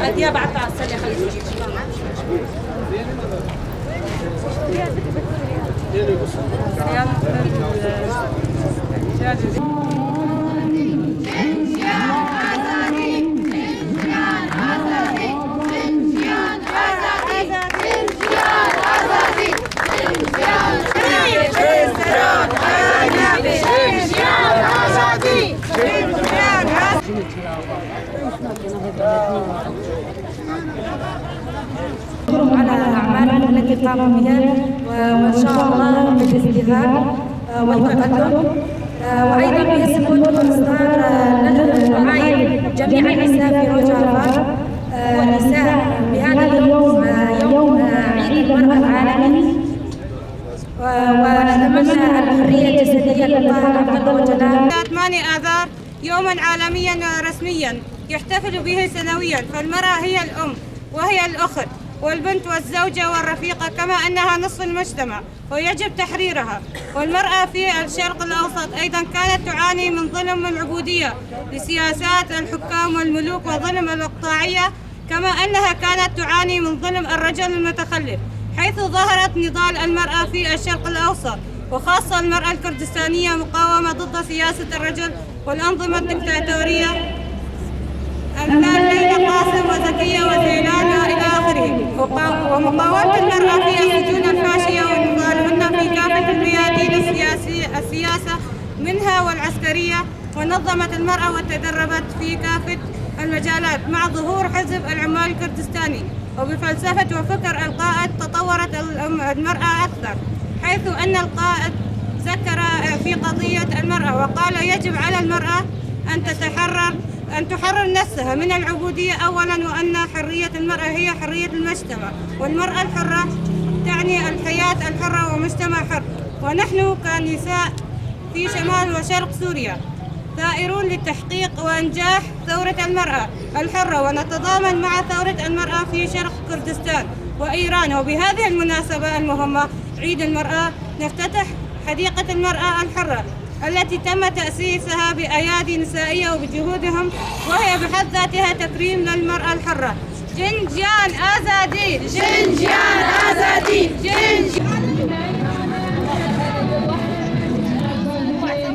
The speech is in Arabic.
اديها بعتها على السله خليك على أعمالهم التي قاموا بها وإن شاء الله بالازدهار والتقدم، وأيضا بسقوط وإصدار نعايد جميع النساء في روج عرفات والنساء بهذا اليوم يوم عيد المرأة العالمي، ونتمنى الحرية الجسدية لله عز وجل. 8 آذار يوما عالميا رسميا يحتفل به سنويا، فالمرأة هي الأم وهي الأخت والبنت والزوجة والرفيقة، كما أنها نصف المجتمع ويجب تحريرها. والمرأة في الشرق الأوسط أيضا كانت تعاني من ظلم العبودية لسياسات الحكام والملوك وظلم الإقطاعية، كما أنها كانت تعاني من ظلم الرجل المتخلف، حيث ظهرت نضال المرأة في الشرق الأوسط وخاصة المرأة الكردستانية مقاومة ضد سياسة الرجل والأنظمة الدكتاتورية أمثال ليلى قاسم وزكية وزينان إلى آخره، ومقاومة المرأة في السجون الفاشية ونضالهن في كافة الميادين السياسة منها والعسكرية، ونظمت المرأة وتدربت في كافة المجالات مع ظهور حزب العمال الكردستاني. وبفلسفة وفكر القائد تطورت المرأة أكثر، حيث أن القائد ذكر في قضية المرأة وقال يجب على المرأة أن تحرر نفسها من العبودية أولا، وأن حرية المرأة هي حرية المجتمع، والمرأة الحرة تعني الحياة الحرة ومجتمع حر. ونحن كنساء في شمال وشرق سوريا ثائرون لتحقيق وإنجاح ثورة المرأة الحرة، ونتضامن مع ثورة المرأة في شرق كردستان وإيران. وبهذه المناسبة المهمة عيد المرأة نفتتح حديقة المرأة الحرة التي تم تأسيسها بأيادي نسائية وبجهودهم، وهي بحد ذاتها تكريم للمرأة الحرة. جنجان آزادي، جنجان آزادي، جنجان